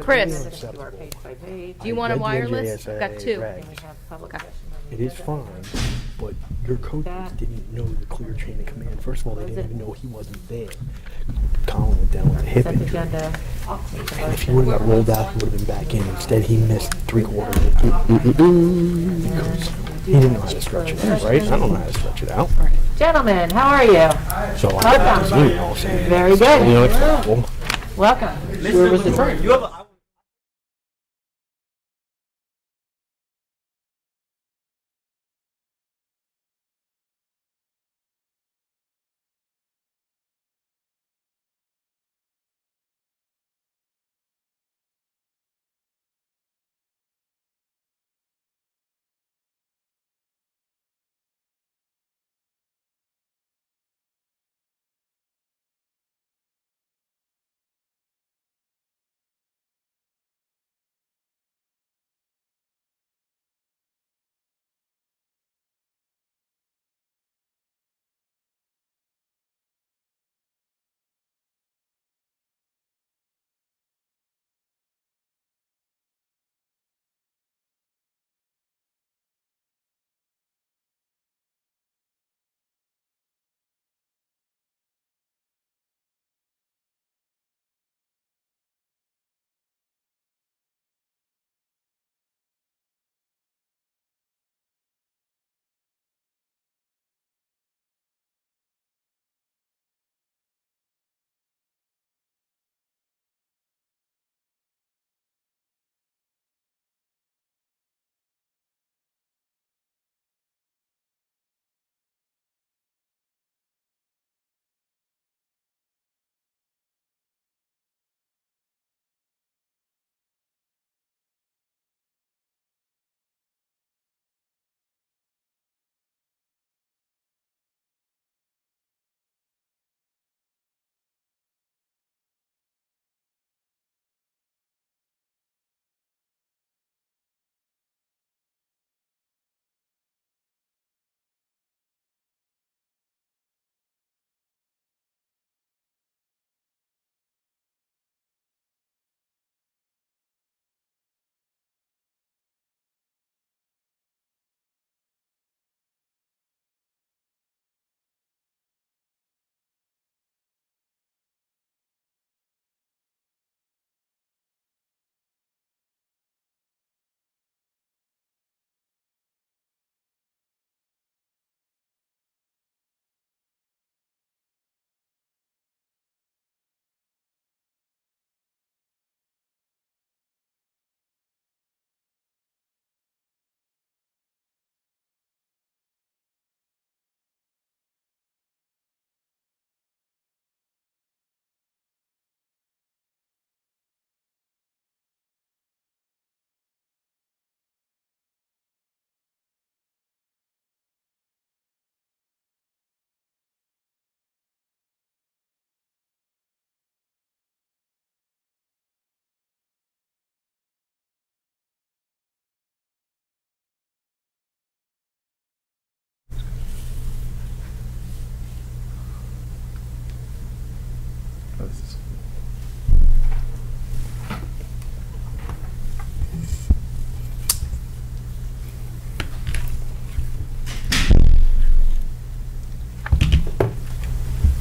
Chris, Do do you want a wireless? I've got two. It is fine, but your coaches didn't know the clear chain of command. First of all, they didn't even know he wasn't there. Colin went down with a hip injury. And if he would have got rolled out, he would have been back in. Instead, he missed 3/4 of it. Because he didn't know how to stretch it out, right? I don't know how to stretch it out. Gentlemen, how are you? So I got this email saying, Very good. you know, it's awful. Welcome. Where was the train?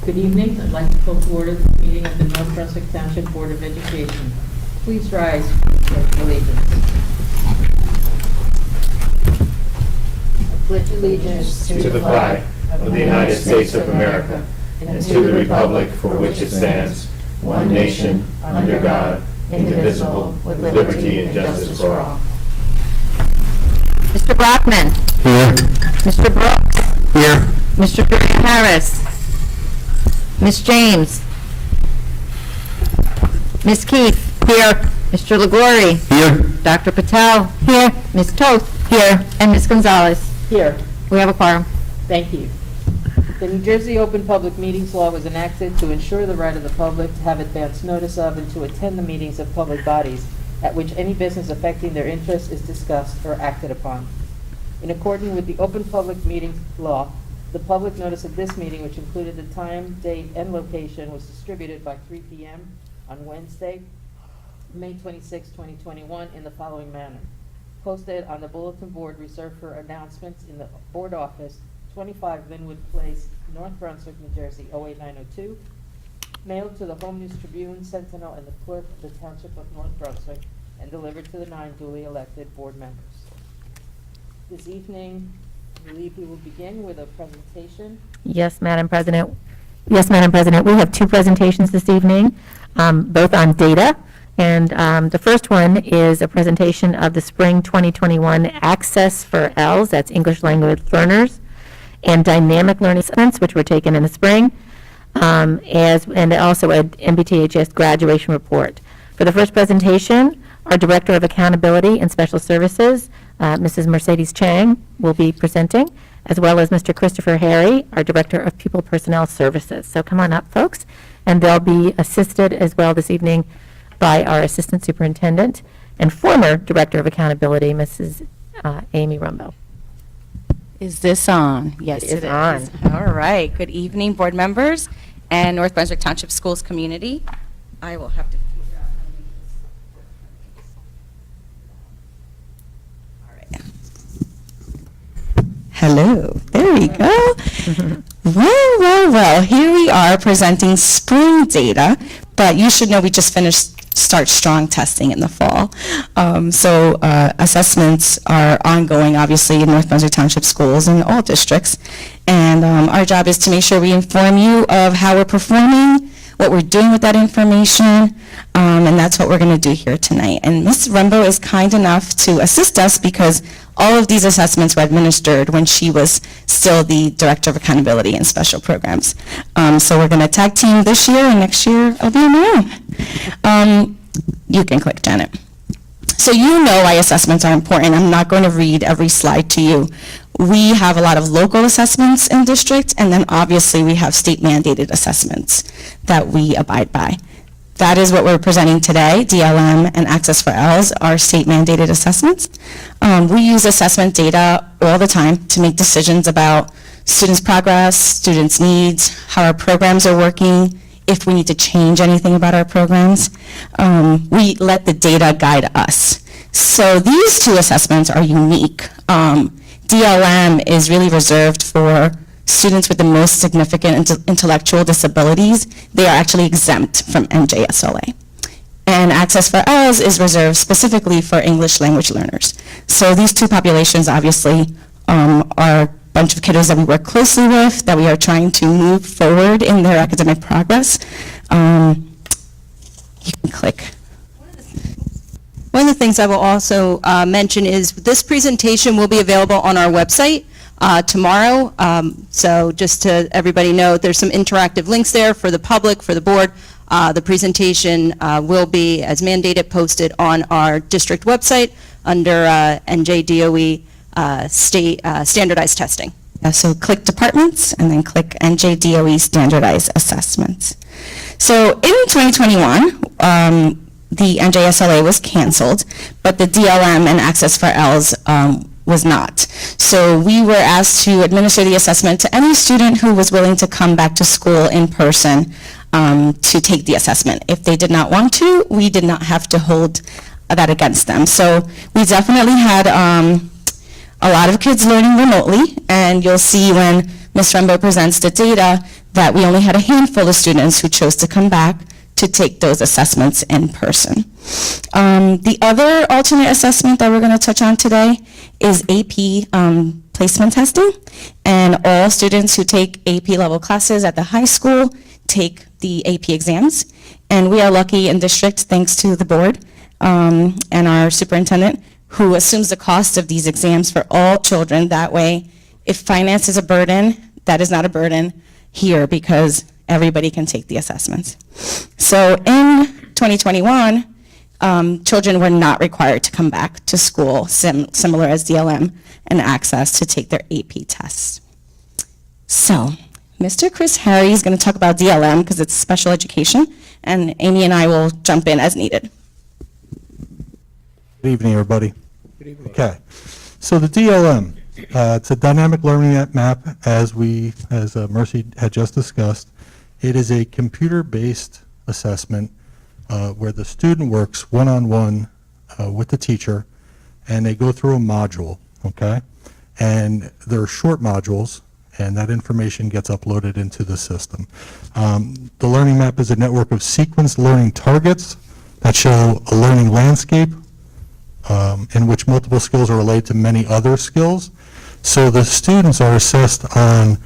Good evening. I'd like to call to order the meeting of the North Brunswick Township Board of Education. Please rise for the Pledge of Allegiance. I pledge allegiance to the flag of the United States of America and to the republic for which it stands, one nation, under God, indivisible, with liberty and justice for all. Mr. Brockman. Here. Mr. Brooks. Here. Mr. Graham Harris. Miss James. Miss Keith. Here. Mr. LaGlory. Here. Dr. Patel. Here. Miss Toth. Here. And Miss Gonzalez. Here. We have a quorum. Thank you. The New Jersey Open Public Meetings Law was enacted to ensure the right of the public to have advance notice of and to attend the meetings of public bodies at which any business affecting their interests is discussed or acted upon. In accordance with the Open Public Meetings Law, the public notice of this meeting, which included the time, date, and location, was distributed by 3 p.m. on Wednesday, May 26, 2021, in the following manner. Posted on the bulletin board reserved for announcements in the board office, 25 Linwood Place, North Brunswick, New Jersey, 08902. Mailed to the Home News Tribune, Sentinel, and the clerk of the Township of North Brunswick, and delivered to the 9 duly elected board members. This evening, I believe we will begin with a presentation. Yes, Madam President. Yes, Madam President. We have 2 presentations this evening, both on data. And the first one is a presentation of the Spring 2021 Access for ELS, that's English Language Learners, and Dynamic Learning Assessments, which were taken in the spring, and also an MBTHS graduation report. For the first presentation, our Director of Accountability and Special Services, Mrs. Mercedes Chang, will be presenting, as well as Mr. Christopher Harry, our Director of Pupil Personnel Services. So come on up, folks, and they'll be assisted as well this evening by our Assistant Superintendent and former Director of Accountability, Mrs. Amy Rumbo. Is this on? Yes, It is on. All right. Good evening, board members and North Brunswick Township Schools community. I will have to figure out how to do this. All right. Hello. There we go. Well. Here we are presenting spring data, but you should know we just finished Start Strong testing in the fall. So assessments are ongoing, obviously, in North Brunswick Township schools and all districts. And our job is to make sure we inform you of how we're performing, what we're doing with that information, and that's what we're going to do here tonight. And Ms. Rumbo is kind enough to assist us because all of these assessments were administered when she was still the Director of Accountability and Special Programs. So we're going to tag team this year, and next year I'll be on my own. You can click, Janet. So you know why assessments are important. I'm not going to read every slide to you. We have a lot of local assessments in district, and then obviously we have state mandated assessments that we abide by. That is what we're presenting today. DLM and Access for ELS are state mandated assessments. We use assessment data all the time to make decisions about students' progress, students' needs, how our programs are working, if we need to change anything about our programs. We let the data guide us. So these 2 assessments are unique. DLM is really reserved for students with the most significant intellectual disabilities. They are actually exempt from NJSLA. And Access for ELS is reserved specifically for English language learners. So these 2 populations obviously are a bunch of kiddos that we work closely with, that we are trying to move forward in their academic progress. You can click. One of the things I will also mention is this presentation will be available on our website tomorrow. So just to everybody know, there's some interactive links there for the public, for the board. The presentation will be, as mandated, posted on our district website under NJDOE state standardized testing. So click departments and then click NJDOE standardized assessments. So in 2021, the NJSLA was canceled, but the DLM and Access for ELS was not. So we were asked to administer the assessment to any student who was willing to come back to school in person to take the assessment. If they did not want to, we did not have to hold that against them. So we definitely had a lot of kids learning remotely, and you'll see when Ms. Rumbo presents the data that we only had a handful of students who chose to come back to take those assessments in person. The other alternate assessment that we're going to touch on today is AP placement testing, and all students who take AP level classes at the high school take the AP exams, and we are lucky in district, thanks to the board and our superintendent, who assumes the cost of these exams for all children. That way, if finance is a burden, that is not a burden here because everybody can take the assessments. So in 2021, children were not required to come back to school, similar as DLM and Access, to take their AP tests. So Mr. Chris Harry is going to talk about DLM because it's special education, and Amy and I will jump in as needed. Good evening, everybody. Good evening. Okay, so the DLM, it's a dynamic learning map, as Mercy had just discussed. It is a computer-based assessment where the student works one-on-one with the teacher, and they go through a module, okay? And they're short modules, and that information gets uploaded into the system. The learning map is a network of sequenced learning targets that show a learning landscape in which multiple skills are related to many other skills. So the students are assessed on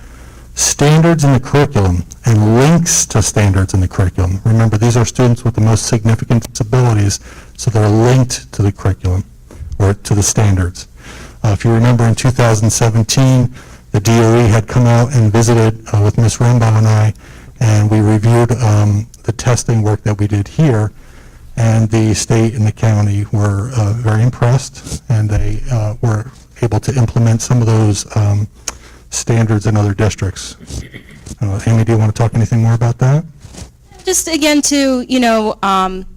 standards in the curriculum and links to standards in the curriculum. Remember, these are students with the most significant disabilities, so they're linked to the curriculum or to the standards. If you remember, in 2017, the DOE had come out and visited with Ms. Rainbow and I, and we reviewed the testing work that we did here, and the state and the county were very impressed, and they were able to implement some of those standards in other districts. Amy, do you want to talk anything more about that? Just again to,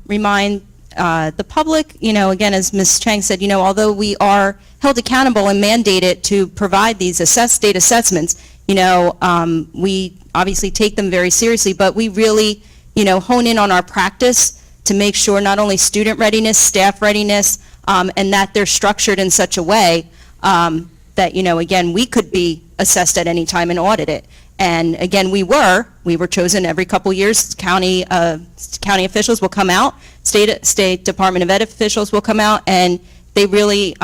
remind the public, again, as Ms. Chang said, although we are held accountable and mandated to provide these state assessments, we obviously take them very seriously, but we really, hone in on our practice to make sure not only student readiness, staff readiness, and that they're structured in such a way that, again, we could be assessed at any time and audited. And again, we were chosen every couple years. County officials will come out, State Department of Ed officials will come out, and they really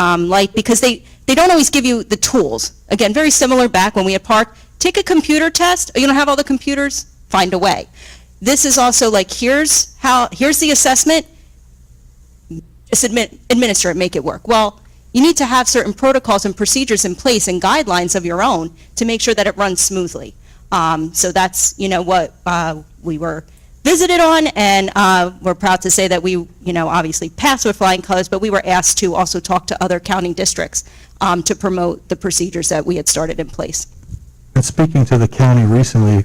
because they don't always give you the tools. Again, very similar back when we had Park, take a computer test. You don't have all the computers? Find a way. This is also like, here's the assessment, just administer it, make it work. Well, you need to have certain protocols and procedures in place and guidelines of your own to make sure that it runs smoothly. So that's, what we were visited on, and we're proud to say that we, obviously passed with flying colors, but we were asked to also talk to other county districts to promote the procedures that we had started in place. And speaking to the county recently,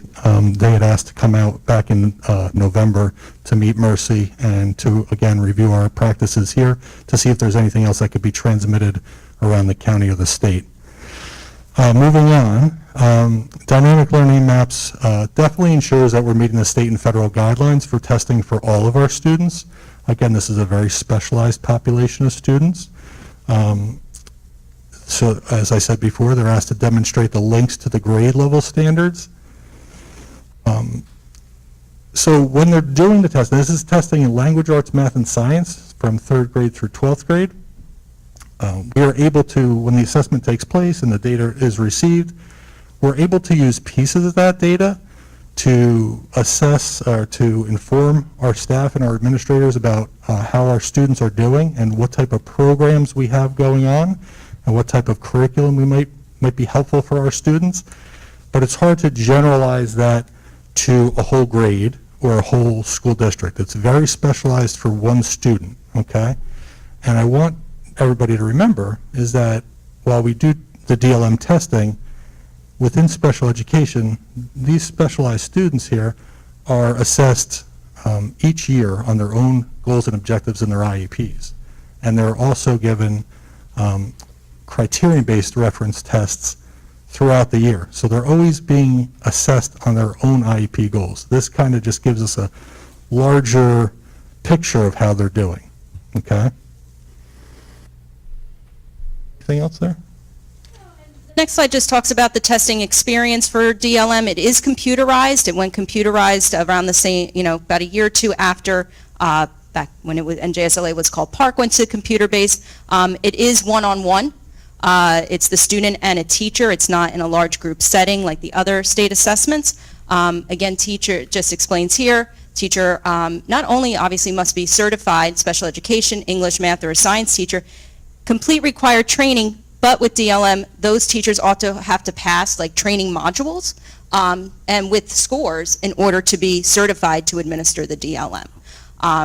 they had asked to come out back in November to meet Mercy and to, again, review our practices here to see if there's anything else that could be transmitted around the county or the state. Moving on, dynamic learning maps definitely ensures that we're meeting the state and federal guidelines for testing for all of our students. Again, this is a very specialized population of students. So, as I said before, they're asked to demonstrate the links to the grade level standards. So when they're doing the test, this is testing in language arts, math, and science from 3rd grade through 12th grade. We are able to, when the assessment takes place and the data is received, we're able to use pieces of that data to assess or to inform our staff and our administrators about how our students are doing and what type of programs we have going on and what type of curriculum we might be helpful for our students. But it's hard to generalize that to a whole grade or a whole school district. It's very specialized for one student, okay? And I want everybody to remember is that while we do the DLM testing, within special education, these specialized students here are assessed each year on their own goals and objectives in their IEPs. And they're also given criterion-based reference tests throughout the year. So they're always being assessed on their own IEP goals. This kind of just gives us a larger picture of how they're doing, okay? Anything else there? Next slide just talks about the testing experience for DLM. It is computerized. It went computerized around the same, about a year or two after, back when it was NJSLA was called Park, went to computer-based. It is one-on-one. It's the student and a teacher. It's not in a large group setting like the other state assessments. Again, teacher just explains here, teacher not only obviously must be certified special education, English, math, or a science teacher, complete required training, but with DLM, those teachers ought to have to pass like training modules and with scores in order to be certified to administer the DLM.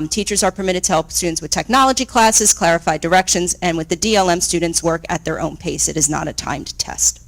Teachers are permitted to help students with technology classes, clarify directions, and with the DLM, students work at their own pace. It is not a timed test.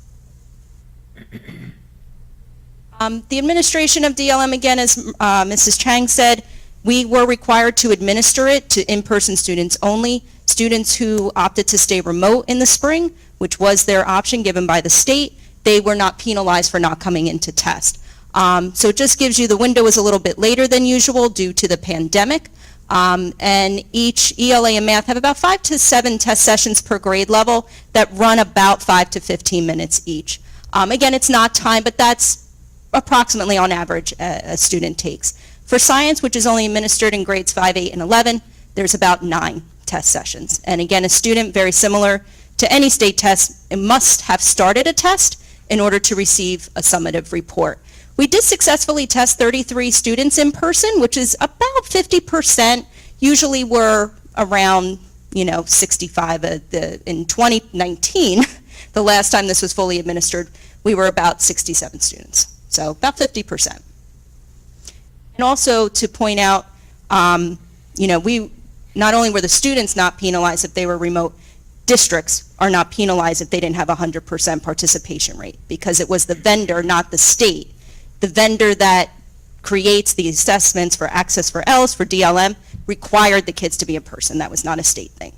The administration of DLM, again, as Mrs. Chang said, we were required to administer it to in-person students only. Students who opted to stay remote in the spring, which was their option given by the state, they were not penalized for not coming in to test. So it just gives you, the window is a little bit later than usual due to the pandemic, And each ELA and math have about 5 to 7 test sessions per grade level that run about 5 to 15 minutes each. Again, it's not time, but that's approximately on average a student takes. For science, which is only administered in grades 5, 8, and 11, there's about 9 test sessions. And again, a student, very similar to any state test, it must have started a test in order to receive a summative report. We did successfully test 33 students in person, which is about 50%. Usually we're around, 65. In 2019, the last time this was fully administered, we were about 67 students. So about 50%. And also to point out, we not only were the students not penalized if they were remote, districts are not penalized if they didn't have a 100% participation rate, because it was the vendor, not the state. The vendor that creates the assessments for Access for ELS, for DLM, required the kids to be in person. That was not a state thing.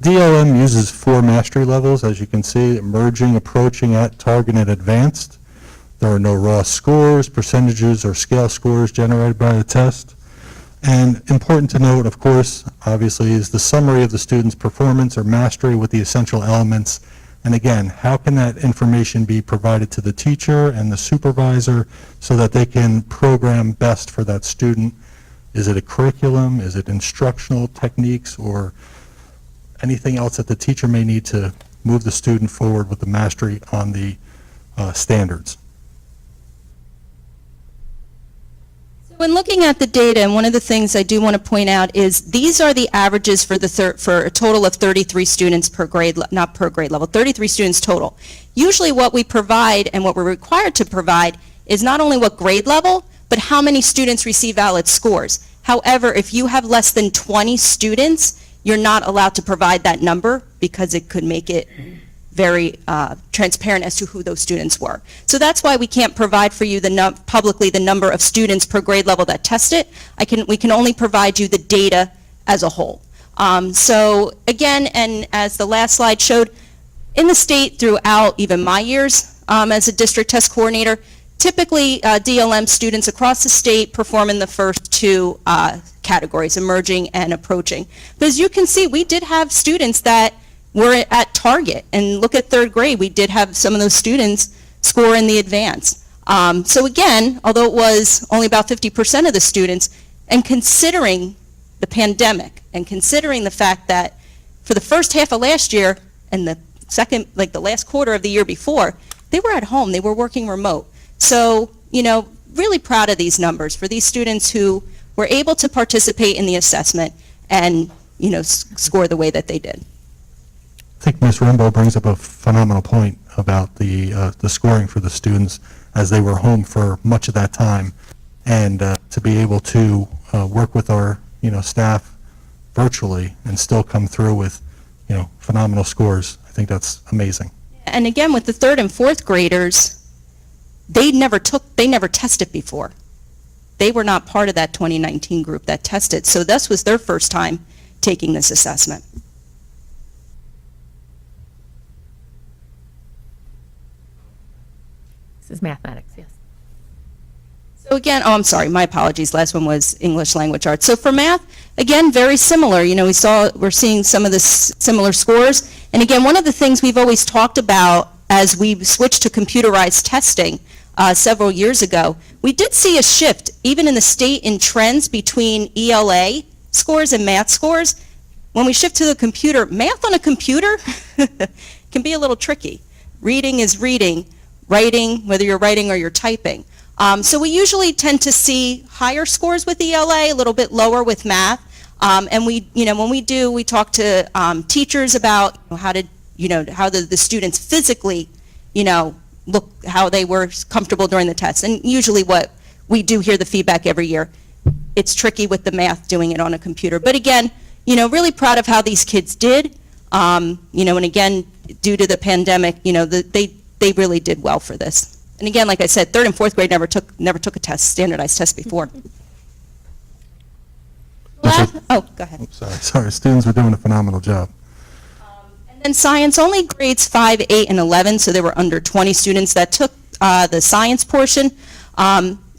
DLM uses 4 mastery levels, as you can see: emerging, approaching, at, target, and advanced. There are no raw scores, percentages, or scale scores generated by the test. And important to note, of course, obviously, is the summary of the student's performance or mastery with the essential elements. And again, how can that information be provided to the teacher and the supervisor so that they can program best for that student? Is it a curriculum? Is it instructional techniques, or anything else that the teacher may need to move the student forward with the mastery on the standards? When looking at the data, and one of the things I do want to point out is these are the averages for for a total of 33 students per grade, not per grade level, 33 students total. Usually what we provide and what we're required to provide is not only what grade level, but how many students receive valid scores. However, if you have less than 20 students, you're not allowed to provide that number because it could make it very transparent as to who those students were. So that's why we can't provide for you publicly the number of students per grade level that test it. We can only provide you the data as a whole. So again, and as the last slide showed, in the state throughout even my years as a district test coordinator, typically DLM students across the state perform in the first 2 categories, emerging and approaching. But as you can see, we did have students that were at target, and look at 3rd grade, we did have some of those students score in the advance. So again, although it was only about 50% of the students, and considering the pandemic, and considering the fact that for the first half of last year, and the second, like the last quarter of the year before, they were at home, they were working remote. So, really proud of these numbers for these students who were able to participate in the assessment and, score the way that they did. I think Ms. Rimbaud brings up a phenomenal point about the scoring for the students as they were home for much of that time, and to be able to work with our staff virtually and still come through with phenomenal scores. I think that's amazing. And again, with the 3rd and 4th graders, they never tested before. They were not part of that 2019 group that tested, so this was their first time taking this assessment. This is mathematics, yes. So again, I'm sorry, my apologies, last one was English language arts. So for math, again, very similar. We're seeing some of the similar scores. And again, one of the things we've always talked about as we switched to computerized testing several years ago, we did see a shift, even in the state, in trends between ELA scores and math scores. When we shift to the computer, math on a computer can be a little tricky. Reading is reading. Writing, whether you're writing or you're typing. So we usually tend to see higher scores with ELA, a little bit lower with math. And when we talk to teachers about how the students physically, look, how they were comfortable during the test. And usually what we do hear the feedback every year, it's tricky with the math doing it on a computer. But again, really proud of how these kids did. And again, due to the pandemic, they really did well for this. And again, like I said, 3rd and 4th grade never took a standardized test before. Go ahead. Sorry, students were doing a phenomenal job. And then science, only grades 5, 8, and 11, so there were under 20 students that took the science portion.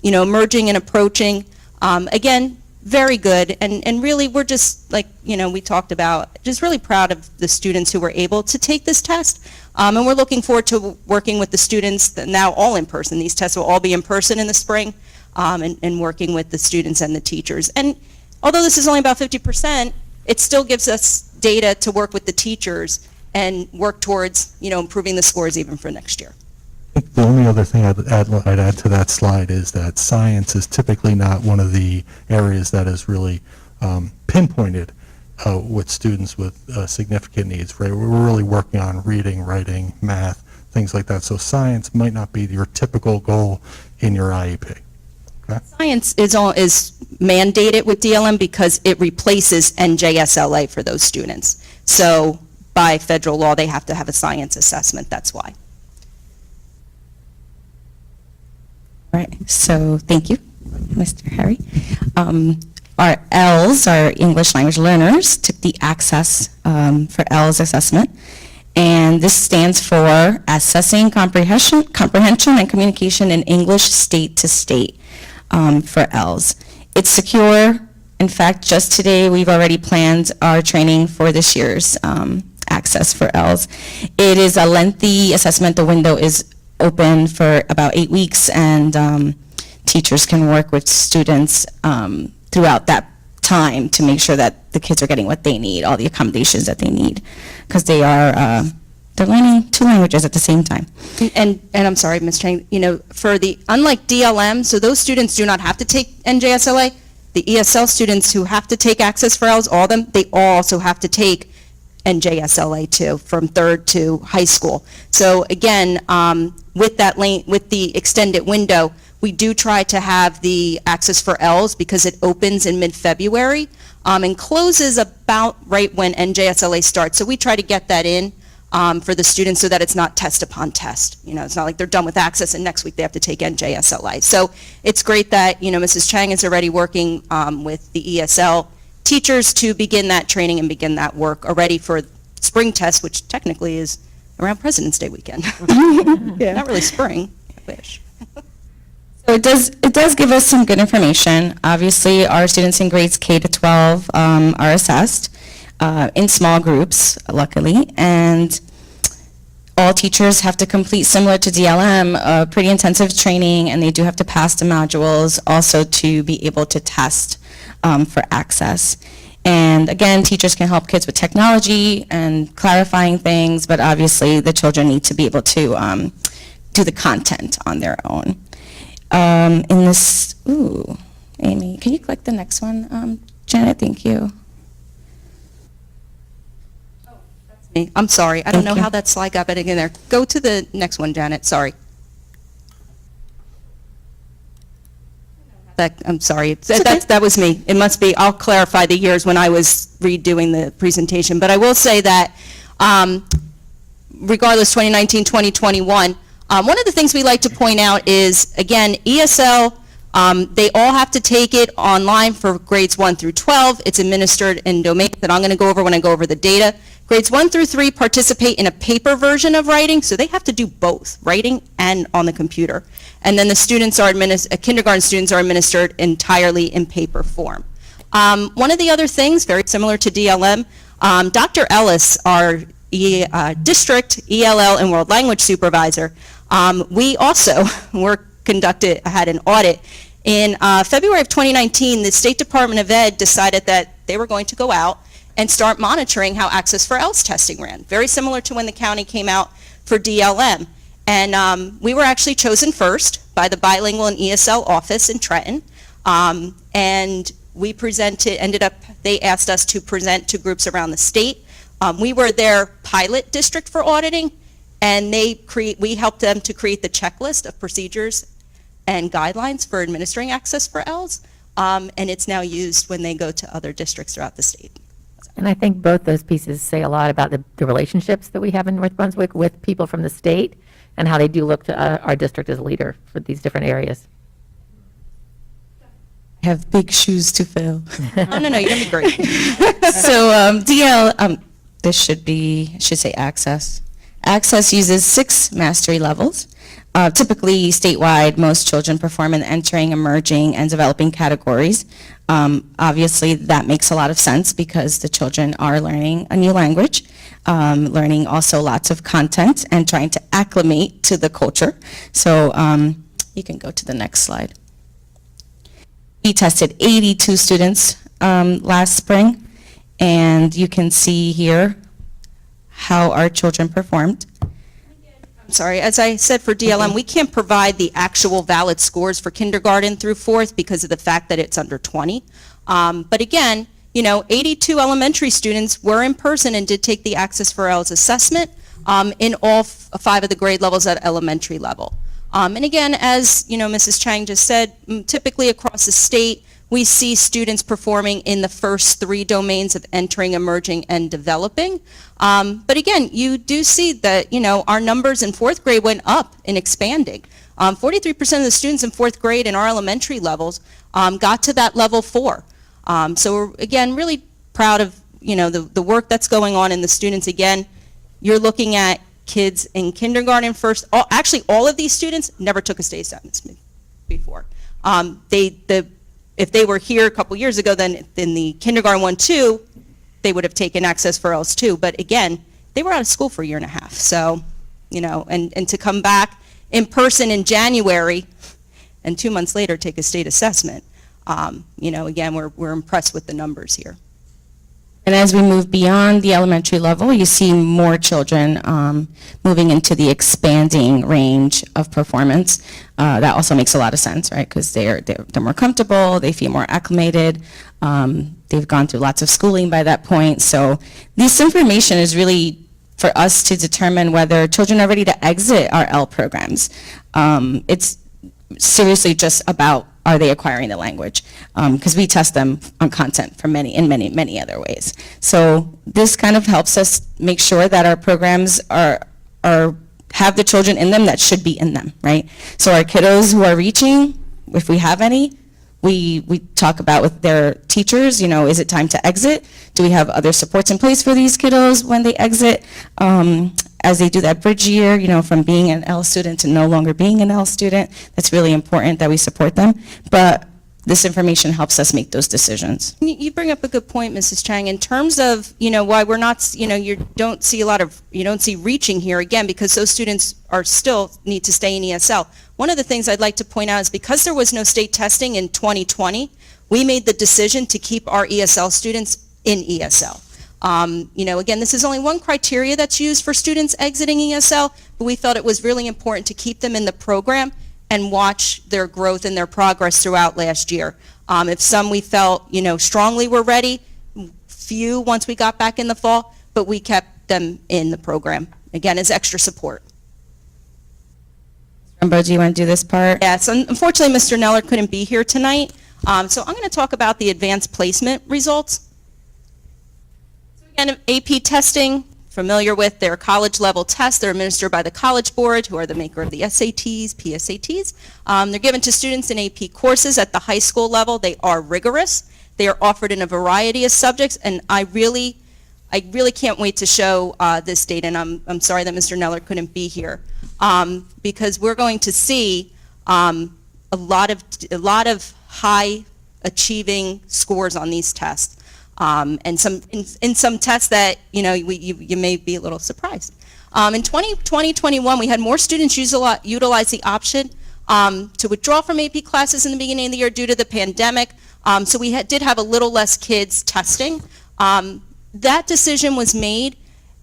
Emerging and approaching, Again, very good, and really, we're just, like, we talked about, just really proud of the students who were able to take this test, and we're looking forward to working with the students, that now all in person. These tests will all be in person in the spring, and working with the students and the teachers. And although this is only about 50%, it still gives us data to work with the teachers and work towards, improving the scores even for next year. The only other thing I'd add to that slide is that science is typically not one of the areas that is really pinpointed with students with significant needs, right? We're really working on reading, writing, math, things like that. So science might not be your typical goal in your IEP. Okay? Science is mandated with DLM because it replaces NJSLA for those students. So by federal law, they have to have a science assessment, that's why. All right, so thank you, Mr. Harry. Our Ls, our English language learners, took the Access for Ls assessment, and this stands for Assessing Comprehension and Communication in English State to State for Ls. It's secure. In fact, just today, we've already planned our training for this year's Access for Ls. It is a lengthy assessment. The window is open for about 8 weeks, and teachers can work with students throughout that time to make sure that the kids are getting what they need, all the accommodations that they need, because they're learning 2 languages at the same time. And I'm sorry, Ms. Chang, unlike DLM, so those students do not have to take NJSLA. The ESL students who have to take Access for Ls, all of them, they all also have to take NJSLA too, from 3rd to high school. So again, with the extended window, we do try to have the Access for Ls because it opens in mid-February and closes about right when NJSLA starts. So we try to get that in for the students so that it's not test upon test. It's not like they're done with Access and next week they have to take NJSLA. So it's great that, Mrs. Chang is already working with the ESL teachers to begin that training and begin that work already for spring test, which technically is around President's Day weekend. Yeah. Not really spring, I wish. So it does give us some good information. Obviously, our students in grades K to 12 are assessed in small groups, luckily, and all teachers have to complete, similar to DLM, pretty intensive training, and they do have to pass the modules also to be able to test for Access. And again, teachers can help kids with technology and clarifying things, but obviously the children need to be able to do the content on their own. Amy, can you click the next one? Janet, thank you. I'm sorry, I don't Thank know you. how that slide got back in there. Go to the next one, Janet, sorry. I'm sorry, that was me. It must be, I'll clarify the years when I was redoing the presentation. But I will say that regardless, 2019, 2021, one of the things we like to point out is, again, ESL, they all have to take it online for grades 1 through 12. It's administered in domains that I'm going to go over when I go over the data. Grades 1 through 3 participate in a paper version of writing, so they have to do both, writing and on the computer. And then the students are kindergarten students are administered entirely in paper form. One of the other things, very similar to DLM, Dr. Ellis, our district ELL and world language supervisor, we also had an audit. In February of 2019, the State Department of Ed decided that they were going to go out and start monitoring how Access for Ls testing ran, very similar to when the county came out for DLM. And we were actually chosen first by the bilingual and ESL office in Trenton. And we they asked us to present to groups around the state. We were their pilot district for auditing, and we helped them to create the checklist of procedures and guidelines for administering Access for Ls. And it's now used when they go to other districts throughout the state. And I think both those pieces say a lot about the relationships that we have in North Brunswick with people from the state and how they do look to our district as a leader for these different areas. I have big shoes to fill. Oh, no, you're going to be great. So this should say Access. Access uses 6 mastery levels. Typically, statewide, most children perform in entering, emerging, and developing categories. Obviously, that makes a lot of sense because the children are learning a new language, learning also lots of content, and trying to acclimate to the culture. So you can go to the next slide. We tested 82 students last spring, and you can see here how our children performed. I'm sorry, as I said for DLM, we can't provide the actual valid scores for kindergarten through fourth because of the fact that it's under 20. But again, 82 elementary students were in person and did take the Access for L's assessment in all 5 of the grade levels at elementary level. And again, as Mrs. Chang just said, typically across the state, we see students performing in the first 3 domains of entering, emerging, and developing. But again, you do see that, our numbers in 4th grade went up and expanding. 43% of the students in 4th grade in our elementary levels got to that level 4. So we're, again, really proud of, the work that's going on in the students. Again, you're looking at kids in kindergarten first. Actually, all of these students never took a state assessment before. If they were here a couple years ago, then in the kindergarten 1-2, they would have taken Access for L's too. But again, they were out of school for a year and a half. So, and to come back in person in January and 2 months later take a state assessment, again, we're impressed with the numbers here. And as we move beyond the elementary level, you see more children moving into the expanding range of performance. That also makes a lot of sense, right? Because they're more comfortable, they feel more acclimated, they've gone through lots of schooling by that point. So this information is really for us to determine whether children are ready to exit our L programs. It's seriously just about, are they acquiring the language? Because we test them on content in many other ways. So this kind of helps us make sure that our programs have the children in them that should be in them, right? So our kiddos who are reaching, if we have any, we talk about with their teachers, is it time to exit? Do we have other supports in place for these kiddos when they exit? As they do that bridge year, from being an L student to no longer being an L student, that's really important that we support them. But this information helps us make those decisions. You bring up a good point, Mrs. Chang, in terms of, why we're not, you don't see reaching here again, because those students are still need to stay in ESL. One of the things I'd like to point out is because there was no state testing in 2020, we made the decision to keep our ESL students in ESL. Again, this is only one criteria that's used for students exiting ESL, but we felt it was really important to keep them in the program and watch their growth and their progress throughout last year. If some we felt, strongly were ready, few once we got back in the fall, but we kept them in the program, again, as extra support. Rumbo, do you want to do this part? Yes, unfortunately, Mr. Neller couldn't be here tonight, so I'm going to talk about the advanced placement results. And AP testing, familiar with their college level tests. They're administered by the College Board, who are the maker of the SATs, PSATs. They're given to students in AP courses at the high school level. They are rigorous. They are offered in a variety of subjects, and I really can't wait to show this data, and I'm sorry that Mr. Neller couldn't be here, because we're going to see a lot of high achieving scores on these tests. And in some tests that you may be a little surprised. In 2021, we had more students utilize the option to withdraw from AP classes in the beginning of the year due to the pandemic. So we did have a little less kids testing. That decision was made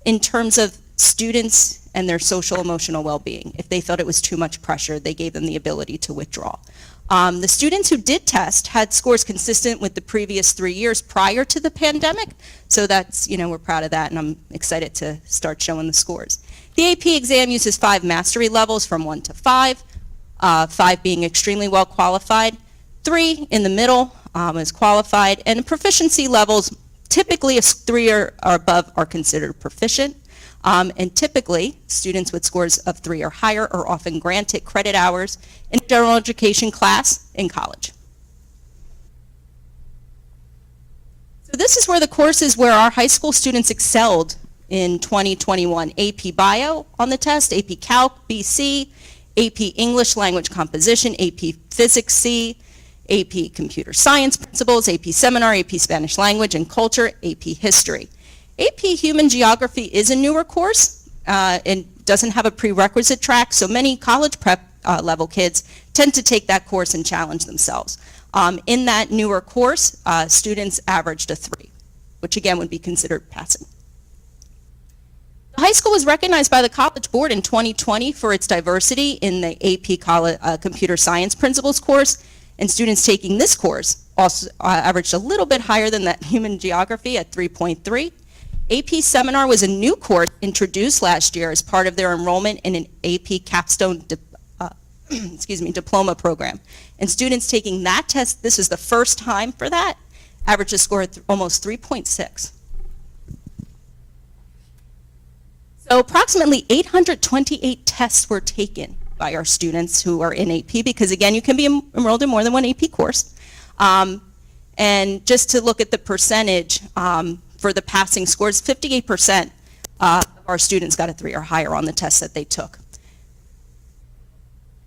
in terms of students and their social emotional well-being. If they felt it was too much pressure, they gave them the ability to withdraw. The students who did test had scores consistent with the previous 3 years prior to the pandemic, so that's, we're proud of that, and I'm excited to start showing the scores. The AP exam uses 5 mastery levels from 1 to 5, 5 being extremely well qualified, 3 in the middle is qualified, and proficiency levels, typically if 3 or above are considered proficient. And typically, students with scores of 3 or higher are often granted credit hours in a general education class in college. So this is where the courses where our high school students excelled in 2021. AP Bio on the test, AP Calc, BC, AP English Language Composition, AP Physics C, AP Computer Science Principles, AP Seminar, AP Spanish Language and Culture, AP History. AP Human Geography is a newer course and doesn't have a prerequisite track, so many college prep level kids tend to take that course and challenge themselves. In that newer course, students averaged a 3, which again would be considered passing. The high school was recognized by the College Board in 2020 for its diversity in the AP Computer Science Principles course, and students taking this course also averaged a little bit higher than that Human Geography at 3.3. AP Seminar was a new course introduced last year as part of their enrollment in an AP Capstone diploma program. And students taking that test, this is the first time for that, averaged a score of almost 3.6. So approximately 828 tests were taken by our students who are in AP, because again, you can be enrolled in more than one AP course. And just to look at the percentage for the passing scores, 58% of our students got a 3 or higher on the tests that they took.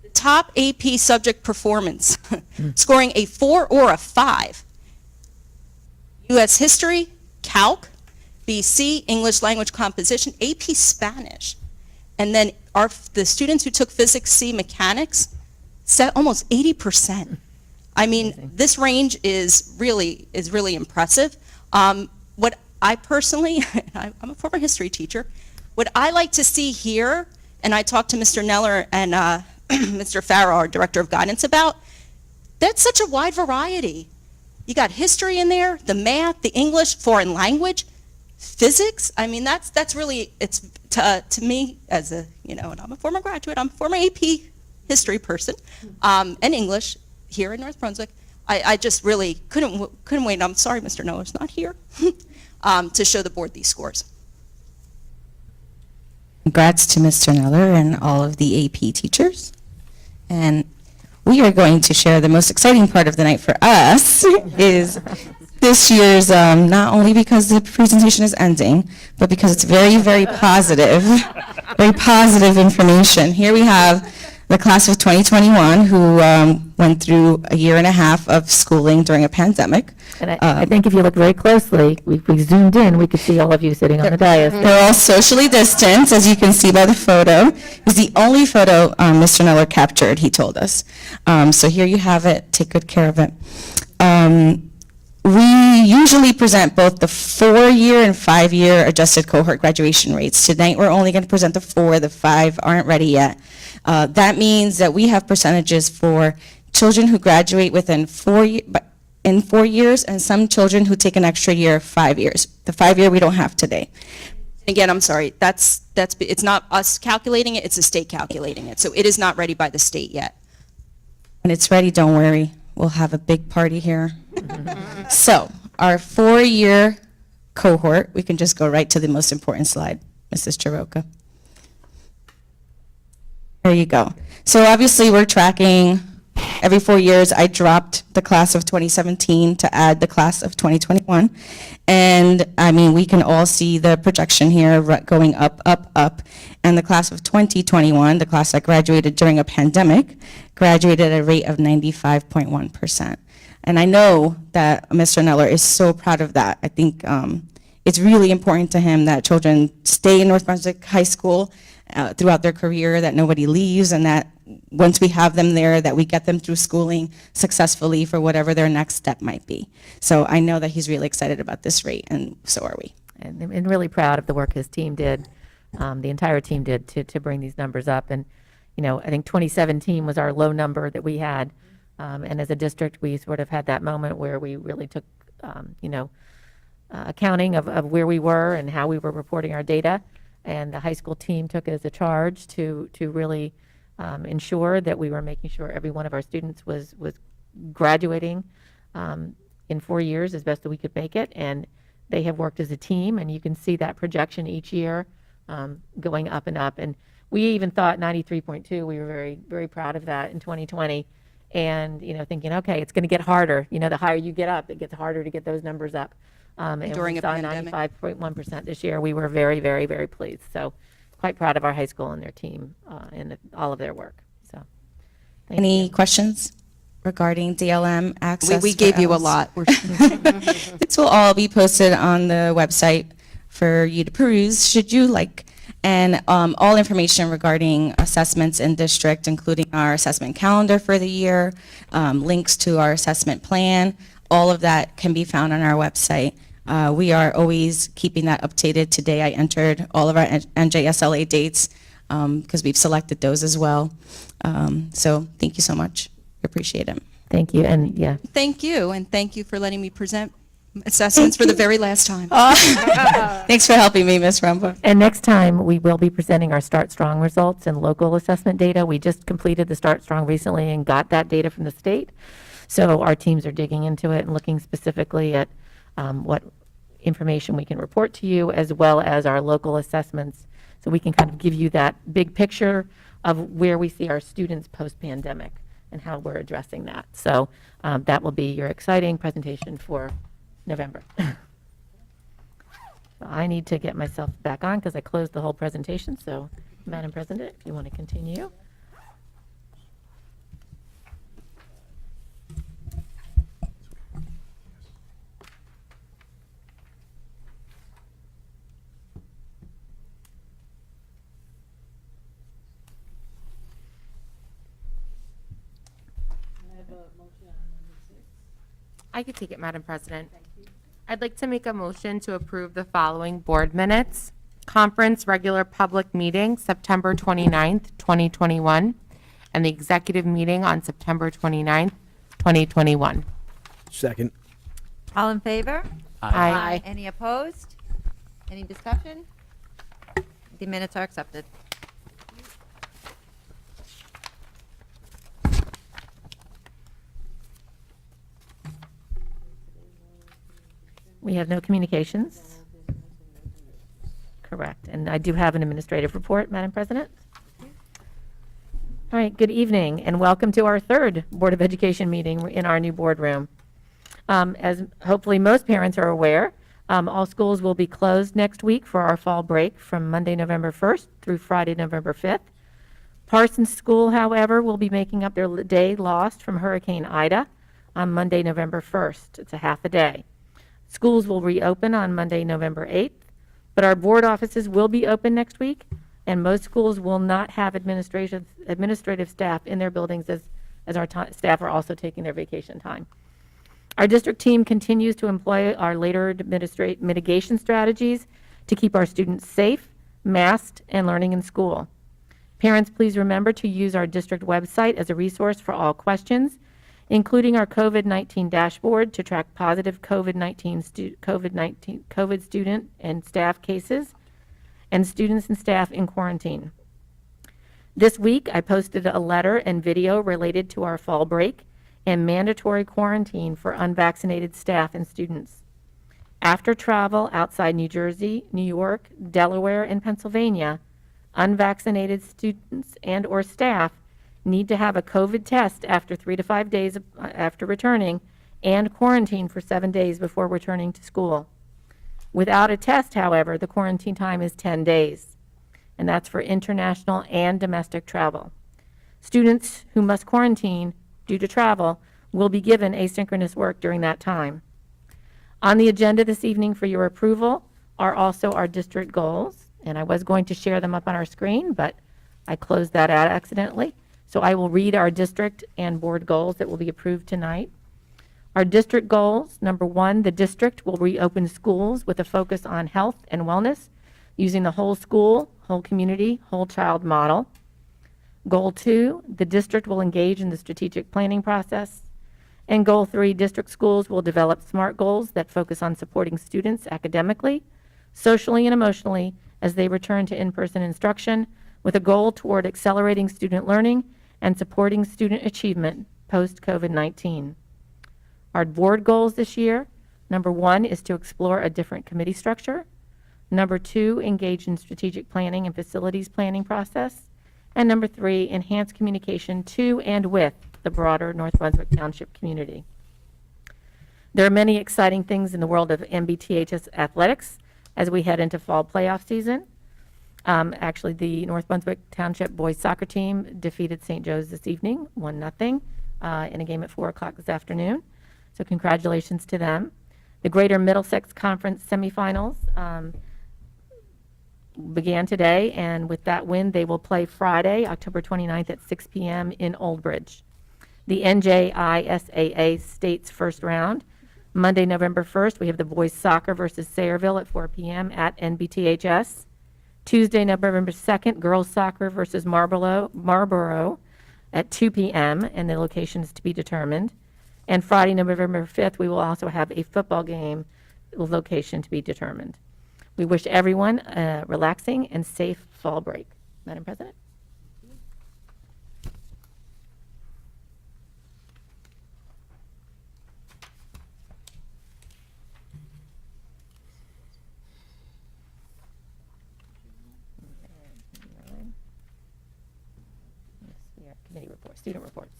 The top AP subject performance, scoring a 4 or a 5. U.S. History, Calc, BC, English Language Composition, AP Spanish. And then the students who took Physics C Mechanics set almost 80%. I mean, this range is really impressive. What I personally, I'm a former history teacher, what I like to see here, and I talked to Mr. Neller and Mr. Farrow, our Director of Guidance, about, that's such a wide variety. You got history in there, the math, the English, foreign language, physics. I mean, that's really, it's to me as a, and I'm a former graduate, I'm a former AP history person, and English here in North Brunswick. I just really couldn't wait. I'm sorry Mr. Neller's not here to show the board these scores. Congrats to Mr. Neller and all of the AP teachers. And we are going to share the most exciting part of the night for us is this year's, not only because the presentation is ending, but because it's very, very positive information. Here we have the class of 2021 who went through a year and a half of schooling during a pandemic. And I think if you look very closely, we zoomed in, we could see all of you sitting on the dais. They're all socially distanced, as you can see by the photo. It was the only photo Mr. Neller captured, he told us. So here you have it. Take good care of it. We usually present both the 4-year and 5-year adjusted cohort graduation rates. Tonight, we're only going to present the 4. The 5 aren't ready yet. That means that we have percentages for children who graduate within 4 years, and some children who take an extra year, 5 years. The 5-year we don't have today. Again, I'm sorry, it's not us calculating it, it's the state calculating it. So it is not ready by the state yet. When it's ready, don't worry. We'll have a big party here. So our 4-year cohort, we can just go right to the most important slide, Mrs. Chiroka. There you go. So obviously we're tracking every 4 years. I dropped the class of 2017 to add the class of 2021. And I mean, we can all see the projection here going up, up, up. And the class of 2021, the class that graduated during a pandemic, graduated at a rate of 95.1%. And I know that Mr. Neller is so proud of that. I think it's really important to him that children stay in North Brunswick High School throughout their career, that nobody leaves, and that once we have them there, that we get them through schooling successfully for whatever their next step might be. So I know that he's really excited about this rate, and so are we. And really proud of the work his team did, the entire team did to bring these numbers up. And, I think 2017 was our low number that we had. And as a district, we sort of had that moment where we really took, accounting of where we were and how we were reporting our data. And the high school team took it as a charge to really ensure that we were making sure every one of our students was graduating in 4 years as best that we could make it. And they have worked as a team, and you can see that projection each year going up and up. And we even thought 93.2, we were very, very proud of that in 2020. And, thinking, okay, it's going to get harder. The higher you get up, it gets harder to get those numbers up. And during we a saw pandemic. 95.1% this year. We were very, very, very pleased. So quite proud of our high school and their team and all of their work. Thank Any you. questions regarding DLM access? We for gave you a Ls? lot. This will all be posted on the website for you to peruse, should you like. And all information regarding assessments in district, including our assessment calendar for the year, links to our assessment plan, all of that can be found on our website. We are always keeping that updated. Today I entered all of our NJSLA dates because we've selected those as well. So thank you so much. Appreciate it. Thank you, and yeah, Thank you, and thank you for letting me present assessments for the very last time. Thanks for helping me, Ms. Rumba. and next time, we will be presenting our Start Strong results and local assessment data. We just completed the Start Strong recently and got that data from the state. So our teams are digging into it and looking specifically at what information we can report to you, as well as our local assessments, so we can kind of give you that big picture of where we see our students post-pandemic and how we're addressing that. So that will be your exciting presentation for November. I need to get myself back on because I closed the whole presentation. So, Madam President, if you want to continue. I could take it, Madam President. I'd like to make a motion to approve the following board minutes. Conference regular public meeting, September 29th, 2021, and the executive meeting on September 29th, 2021. Second. All in favor? Aye. Any opposed? Any discussion? The minutes are accepted. We have no communications. Correct. And I do have an administrative report, Madam President. All right, good evening, and welcome to our third Board of Education meeting in our new boardroom. As hopefully most parents are aware, all schools will be closed next week for our fall break from Monday, November 1st through Friday, November 5th. Parsons School, however, will be making up their day lost from Hurricane Ida on Monday, November 1st. It's a half a day. Schools will reopen on Monday, November 8th, but our board offices will be open next week, and most schools will not have administrative staff in their buildings as our staff are also taking their vacation time. Our district team continues to employ our later mitigation strategies to keep our students safe, masked, and learning in school. Parents, please remember to use our district website as a resource for all questions, including our COVID-19 dashboard to track positive COVID student and staff cases, and students and staff in quarantine. This week, I posted a letter and video related to our fall break and mandatory quarantine for unvaccinated staff and students. After travel outside New Jersey, New York, Delaware, and Pennsylvania, unvaccinated students and/or staff need to have a COVID test after 3 to 5 days after returning and quarantine for 7 days before returning to school. Without a test, however, the quarantine time is 10 days, and that's for international and domestic travel. Students who must quarantine due to travel will be given asynchronous work during that time. On the agenda this evening for your approval are also our district goals, and I was going to share them up on our screen, but I closed that out accidentally. So I will read our district and board goals that will be approved tonight. Our district goals, number 1, the district will reopen schools with a focus on health and wellness using the whole school, whole community, whole child model. Goal 2, the district will engage in the strategic planning process. And goal 3, district schools will develop SMART goals that focus on supporting students academically, socially, and emotionally as they return to in-person instruction, with a goal toward accelerating student learning and supporting student achievement post-COVID-19. Our board goals this year, number 1 is to explore a different committee structure. Number 2, engage in strategic planning and facilities planning process. And number 3, enhance communication to and with the broader North Brunswick Township community. There are many exciting things in the world of MBTHS athletics as we head into fall playoff season. Actually, the North Brunswick Township boys soccer team defeated St. Joe's this evening, 1-0, in a game at 4 o'clock this afternoon. So congratulations to them. The Greater Middlesex Conference semifinals began today, and with that win, they will play Friday, October 29th at 6 p.m. in Old Bridge. The NJISAA States first round, Monday, November 1st, we have the boys soccer versus Sayreville at 4 p.m. at NBTHS. Tuesday, November 2nd, girls soccer versus Marlborough at 2 p.m., and the location is to be determined. And Friday, November 5th, we will also have a football game, location to be determined. We wish everyone a relaxing and safe fall break. Madam President? Committee reports, student reports.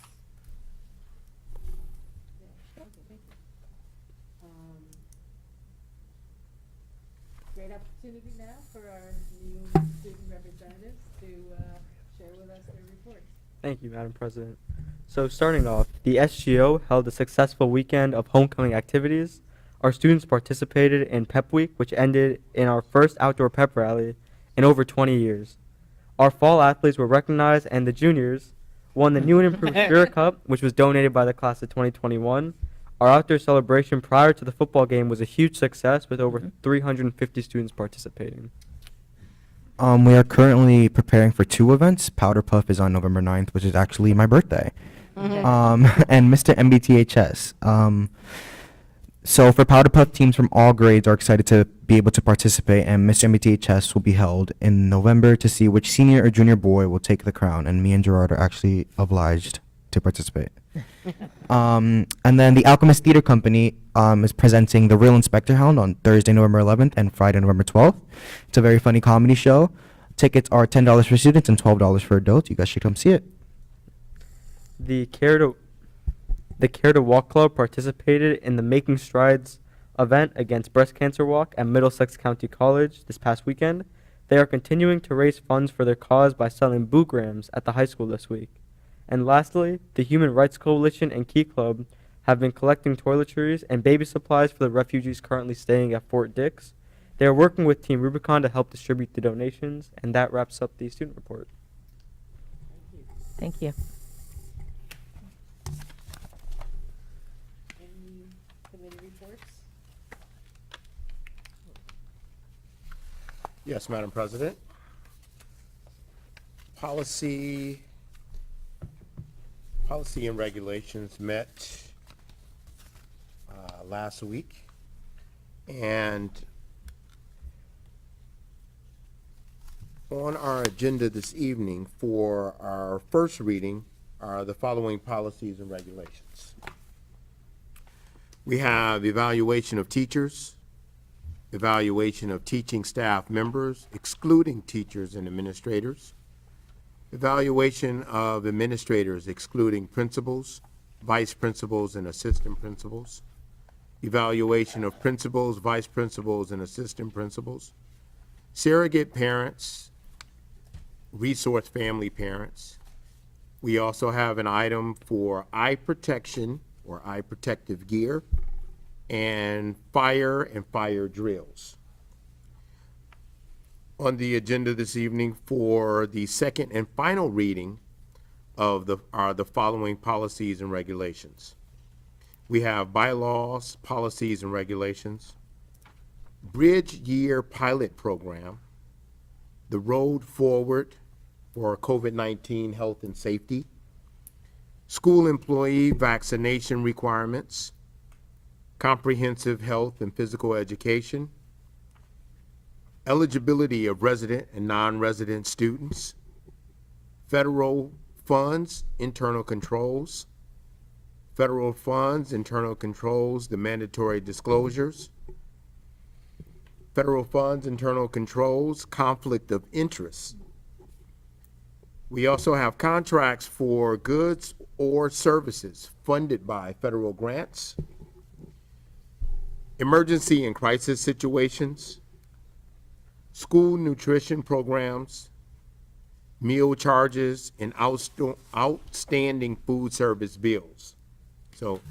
Great opportunity now for our new student representatives to share with us their reports. Thank you, Madam President. So starting off, the SGO held a successful weekend of homecoming activities. Our students participated in Pep Week, which ended in our first outdoor pep rally in over 20 years. Our fall athletes were recognized, and the juniors won the New and Improved Spirit Cup, which was donated by the class of 2021. Our outdoor celebration prior to the football game was a huge success with over 350 students participating. We are currently preparing for 2 events. Powder Puff is on November 9th, which is actually my birthday. And Mr. MBTHS. So for Powder Puff, teams from all grades are excited to be able to participate, and Mr. MBTHS will be held in November to see which senior or junior boy will take the crown, and me and Gerard are actually obliged to participate. And then the Alchemist Theatre Company is presenting The Real Inspector Hound on Thursday, November 11th and Friday, November 12th. It's a very funny comedy show. Tickets are $10 for students and $12 for adults. You guys should come see it. The Care to Walk Club participated in the Making Strides event against Breast Cancer Walk at Middlesex County College this past weekend. They are continuing to raise funds for their cause by selling boograms at the high school this week. And lastly, the Human Rights Coalition and Key Club have been collecting toiletries and baby supplies for the refugees currently staying at Fort Dix. They are working with Team Rubicon to help distribute the donations, and that wraps up the student report. Thank you. Any committee reports? Yes, Madam President. Policy and regulations met last week, and on our agenda this evening for our first reading are the following policies and regulations. We have evaluation of teachers, evaluation of teaching staff members, excluding teachers and administrators, evaluation of administrators excluding principals, vice principals, and assistant principals, evaluation of principals, vice principals, and assistant principals, surrogate parents, resource family parents. We also have an item for eye protection or eye protective gear and fire drills. On the agenda this evening for the second and final reading of the following policies and regulations. We have bylaws, policies, and regulations, Bridge Year Pilot Program, the Road Forward for COVID-19 Health and Safety, School Employee Vaccination Requirements, Comprehensive Health and Physical Education, Eligibility of resident and non-resident students, federal funds, internal controls, federal funds, internal controls, the mandatory disclosures, federal funds, internal controls, conflict of interest. We also have contracts for goods or services funded by federal grants, emergency and crisis situations, school nutrition programs, meal charges, and outstanding food service bills. So,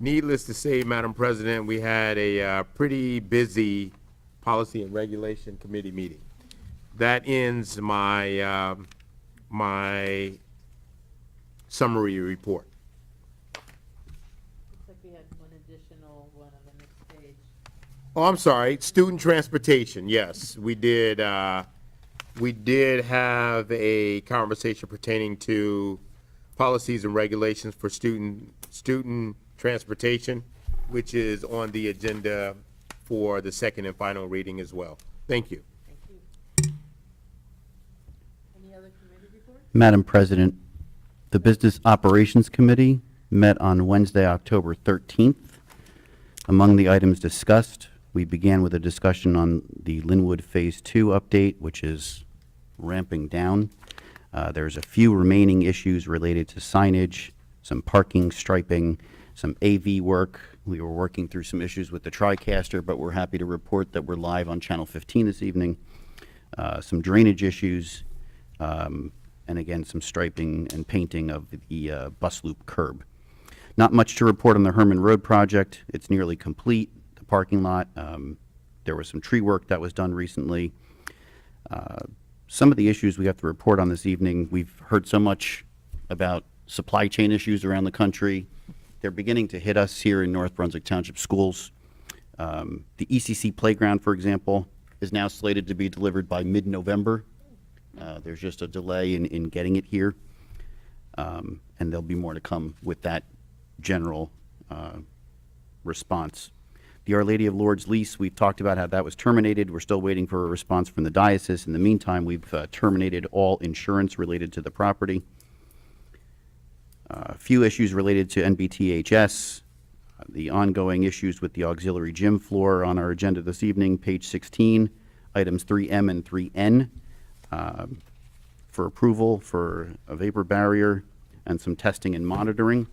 needless to say, Madam President, we had a pretty busy Policy and Regulation Committee meeting. That ends my my summary report. Looks like we had one additional one on the next page. Oh, I'm sorry. Student transportation. Yes, we did. We did have a conversation pertaining to policies and regulations for student transportation, which is on the agenda for the second and final reading as well. Thank you. Thank you. Any other committee reports? Madam President, the Business Operations Committee met on Wednesday, October 13th. Among the items discussed, we began with a discussion on the Linwood Phase 2 update, which is ramping down. There's a few remaining issues related to signage, some parking, striping, some AV work. We were working through some issues with the TriCaster, but we're happy to report that we're live on Channel 15 this evening. Some drainage issues, and again, some striping and painting of the bus loop curb. Not much to report on the Herman Road project. It's nearly complete. The parking lot, there was some tree work that was done recently. Some of the issues we have to report on this evening, we've heard so much about supply chain issues around the country. They're beginning to hit us here in North Brunswick Township schools. The ECC playground, for example, is now slated to be delivered by mid-November. There's just a delay in getting it here. And there'll be more to come with that general response. The Our Lady of Lourdes lease, we've talked about how that was terminated. We're still waiting for a response from the diocese. In the meantime, we've terminated all insurance related to the property. A few issues related to NBTHS, the ongoing issues with the auxiliary gym floor on our agenda this evening, page 16, items 3M and 3N for approval for a vapor barrier and some testing and monitoring.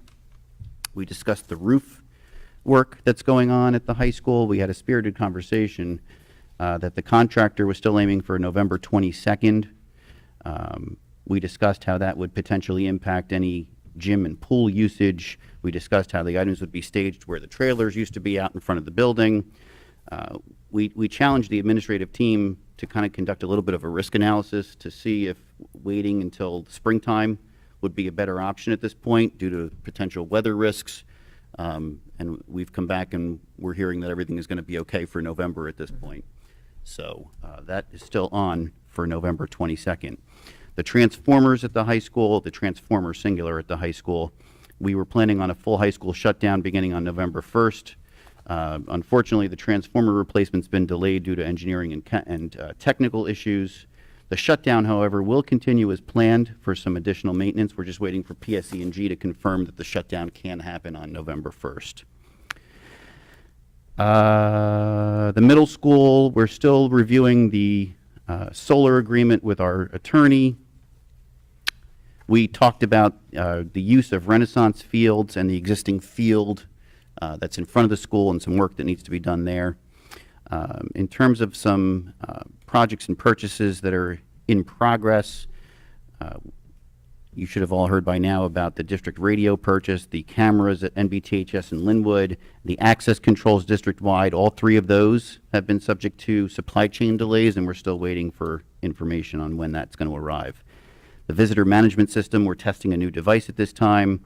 We discussed the roof work that's going on at the high school. We had a spirited conversation that the contractor was still aiming for November 22nd. We discussed how that would potentially impact any gym and pool usage. We discussed how the items would be staged where the trailers used to be out in front of the building. We challenged the administrative team to kind of conduct a little bit of a risk analysis to see if waiting until springtime would be a better option at this point due to potential weather risks. And we've come back and we're hearing that everything is going to be okay for November at this point. So that is still on for November 22nd. The transformers at the high school, the transformer singular at the high school, we were planning on a full high school shutdown beginning on November 1st. Unfortunately, the transformer replacement's been delayed due to engineering and technical issues. The shutdown, however, will continue as planned for some additional maintenance. We're just waiting for PSE&G to confirm that the shutdown can happen on November 1st. The middle school, we're still reviewing the solar agreement with our attorney. We talked about the use of Renaissance fields and the existing field that's in front of the school and some work that needs to be done there. In terms of some projects and purchases that are in progress, you should have all heard by now about the district radio purchase, the cameras at NBTHS in Linwood, the access controls district-wide. All three of those have been subject to supply chain delays, and we're still waiting for information on when that's going to arrive. The visitor management system, we're testing a new device at this time.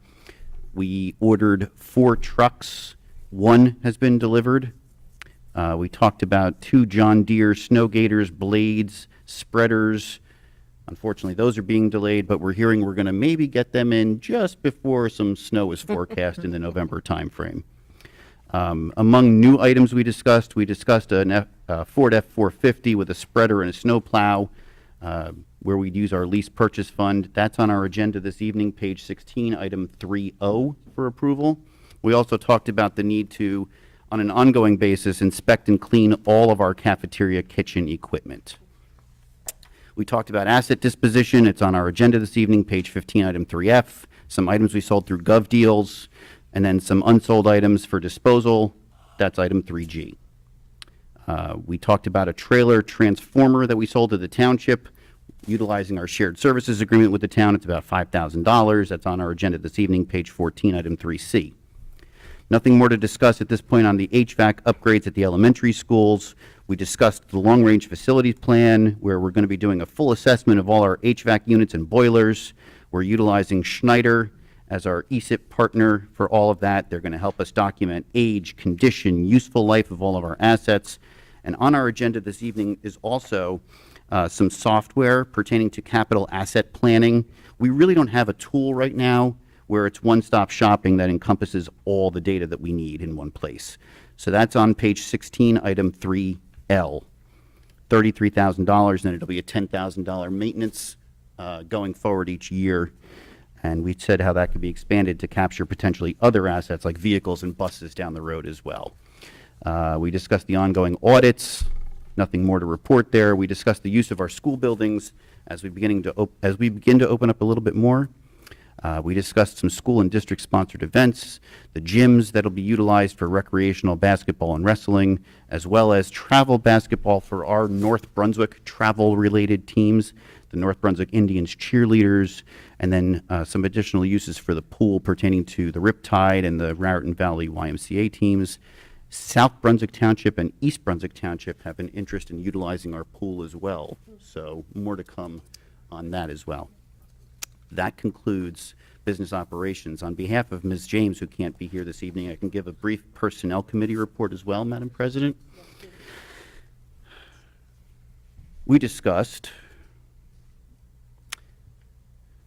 We ordered 4 trucks. 1 has been delivered. We talked about 2 John Deere snow gators, blades, spreaders. Unfortunately, those are being delayed, but we're hearing we're going to maybe get them in just before some snow is forecast in the November timeframe. Among new items we discussed a Ford F-450 with a spreader and a snow plow, where we'd use our lease purchase fund. That's on our agenda this evening, page 16, item 3O for approval. We also talked about the need to, on an ongoing basis, inspect and clean all of our cafeteria kitchen equipment. We talked about asset disposition. It's on our agenda this evening, page 15, item 3F. Some items we sold through Gov Deals, and then some unsold items for disposal. That's item 3G. We talked about a trailer transformer that we sold to the township, utilizing our shared services agreement with the town. It's about $5,000. That's on our agenda this evening, page 14, item 3C. Nothing more to discuss at this point on the HVAC upgrades at the elementary schools. We discussed the long-range facilities plan, where we're going to be doing a full assessment of all our HVAC units and boilers. We're utilizing Schneider as our ESIP partner for all of that. They're going to help us document age, condition, useful life of all of our assets. And on our agenda this evening is also some software pertaining to capital asset planning. We really don't have a tool right now where it's one-stop shopping that encompasses all the data that we need in one place. So that's on page 16, item 3L, $33,000, and it'll be a $10,000 maintenance going forward each year. And we said how that could be expanded to capture potentially other assets like vehicles and buses down the road as well. We discussed the ongoing audits. Nothing more to report there. We discussed the use of our school buildings as we begin to open up a little bit more. We discussed some school and district-sponsored events, the gyms that'll be utilized for recreational basketball and wrestling, as well as travel basketball for our North Brunswick travel-related teams, the North Brunswick Indians cheerleaders, and then some additional uses for the pool pertaining to the Riptide and the Raritan Valley YMCA teams. South Brunswick Township and East Brunswick Township have an interest in utilizing our pool as well, so more to come on that as well. That concludes business operations. On behalf of Ms. James, who can't be here this evening, I can give a brief Personnel Committee report as well, Madam President. We discussed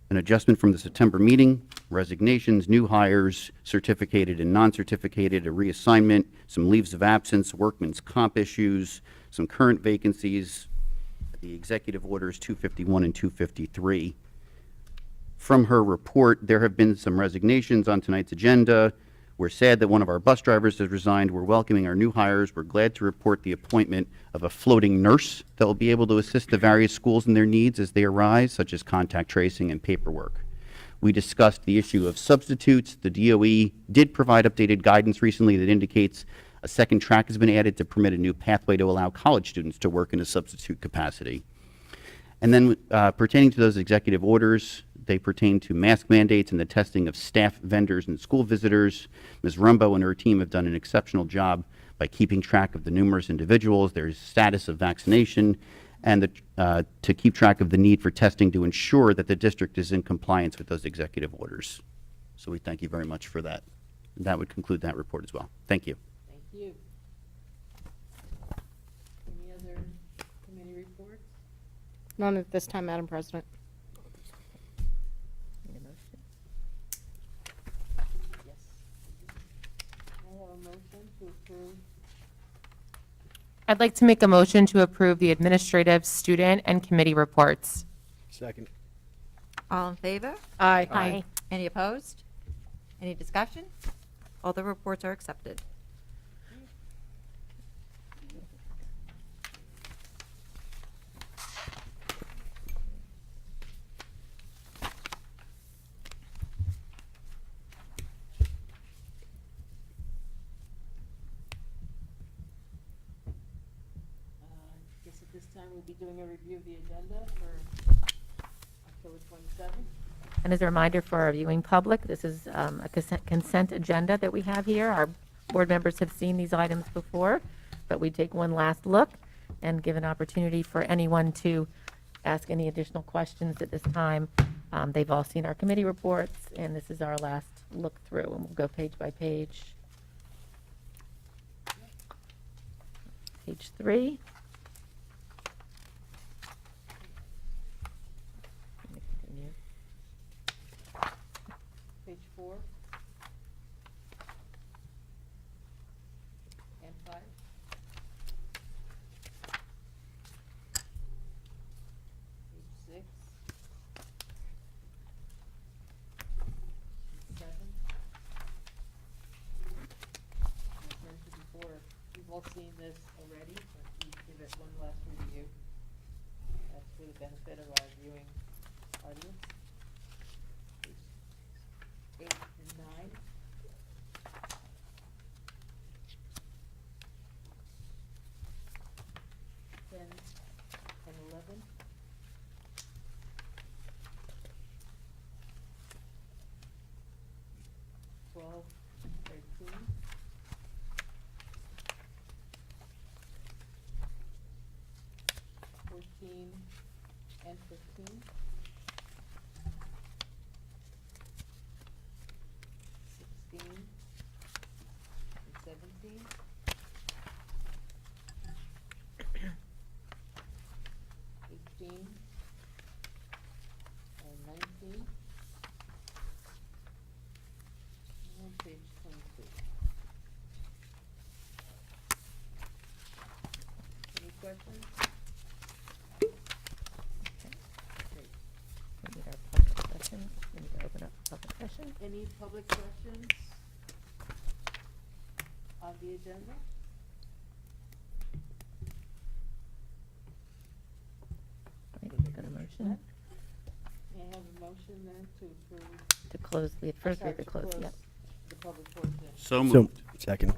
an adjustment from the September meeting, resignations, new hires, certificated and non-certificated, a reassignment, some leaves of absence, workman's comp issues, some current vacancies, the executive orders 251 and 253. From her report, there have been some resignations on tonight's agenda. We're sad that one of our bus drivers has resigned. We're welcoming our new hires. We're glad to report the appointment of a floating nurse that will be able to assist the various schools in their needs as they arise, such as contact tracing and paperwork. We discussed the issue of substitutes. The DOE did provide updated guidance recently that indicates a second track has been added to permit a new pathway to allow college students to work in a substitute capacity. And then pertaining to those executive orders, they pertain to mask mandates and the testing of staff, vendors, and school visitors. Ms. Rumbo and her team have done an exceptional job by keeping track of the numerous individuals, their status of vaccination, and to keep track of the need for testing to ensure that the district is in compliance with those executive orders. So we thank you very much for that. That would conclude that report as well. Thank you. Thank you. Any other committee reports? None at this time, Madam President. Yes. I have a motion to approve. I'd like to make a motion to approve the administrative, student, and committee reports. Second. All in favor? Aye. Aye. Any opposed? Any discussion? All the reports are accepted. I guess at this time we'll be doing a review of the agenda for October 27th. And as a reminder for our viewing public, this is a consent agenda that we have here. Our board members have seen these items before, but we take one last look and give an opportunity for anyone to ask any additional questions at this time. They've all seen our committee reports, and this is our last look through, and we'll go page by page. Page 3. Page 4. And 5. Page 6. 7. As mentioned before, you've all seen this already, but we give it one last review. That's for the benefit of our viewing audience. Page 8 and 9. and 15. 16 and 17. 18 and 19. And page 22. Any questions? We need our public session. We need to open up public session. Any public questions on the agenda? Right, got a motion May I have a motion then to approve? to close, first we have to close, yep. The public portion. So moved. Second.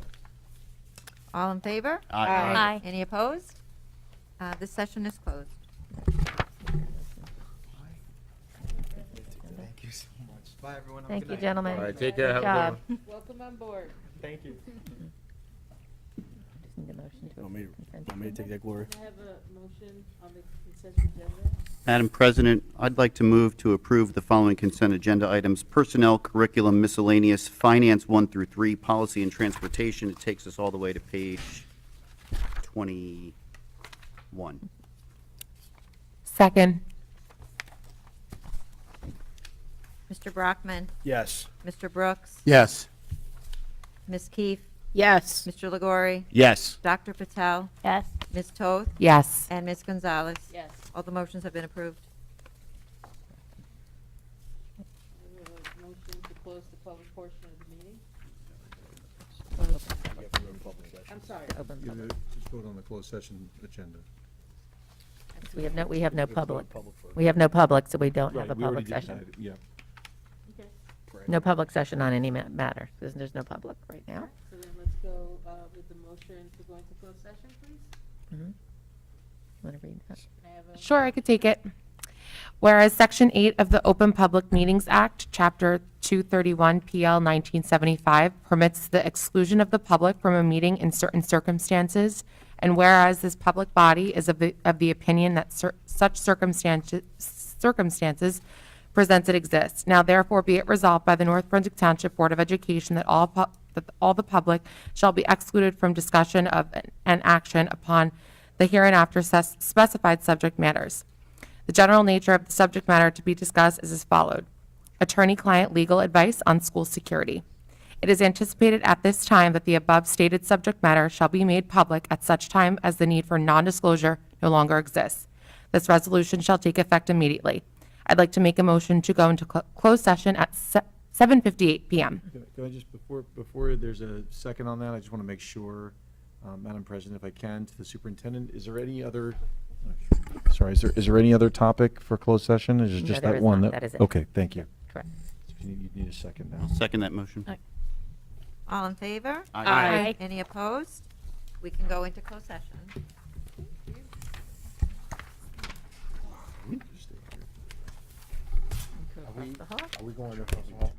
All in favor? Aye. Any opposed? This session is closed. Thank you so much. Bye, everyone. Have a Thank good you, night. gentlemen. All right, take care. Good Have a good job. Welcome on board. Thank you. Just need a motion to. Want me consent to take agenda. that, Gloria? Can I have a motion on the consent agenda? Madam President, I'd like to move to approve the following consent agenda items: personnel, curriculum, miscellaneous, finance 1 through 3, policy and transportation. It takes us all the way to page 21. Second. Mr. Brockman, Yes. Mr. Brooks, Yes. Ms. Keefe, Yes. Mr. Legori, Yes. Dr. Patel, Yes. Ms. Toth, Yes. and Ms. Gonzalez. Yes. All the motions have been approved. We have a motion to close the public portion of the meeting. I'm sorry. Open You public. just vote on the closed session agenda. We have no Let's vote public. public first. We have no public, so we don't have a Right, we already public did session. that, yeah. Okay. No public session on any matter, because there's no public right now. So then let's go with the motion to go into closed session, please. Want to read that? Can I have a? Sure, I could take it. Whereas Section 8 of the Open Public Meetings Act, Chapter 231 PL 1975, permits the exclusion of the public from a meeting in certain circumstances, and whereas this public body is of the opinion that such circumstances presented exist, now therefore be it resolved by the North Brunswick Township Board of Education that all the public shall be excluded from discussion of and action upon the hereinafter specified subject matters. The general nature of the subject matter to be discussed is as followed: attorney-client legal advice on school security. It is anticipated at this time that the above stated subject matter shall be made public at such time as the need for non-disclosure no longer exists. This resolution shall take effect immediately. I'd like to make a motion to go into closed session at 7:58 PM. Can I just, before there's a second on that, I just want to make sure, Madam President, if I can, to the superintendent, is there any other, sorry, is there any other topic for closed session? Is it No, just there that is one? not. That is it. Okay, thank you. Correct. You need a second now. I'll second that motion. All in favor? Aye. Any opposed? We can go into closed session. Are we going to close the hall?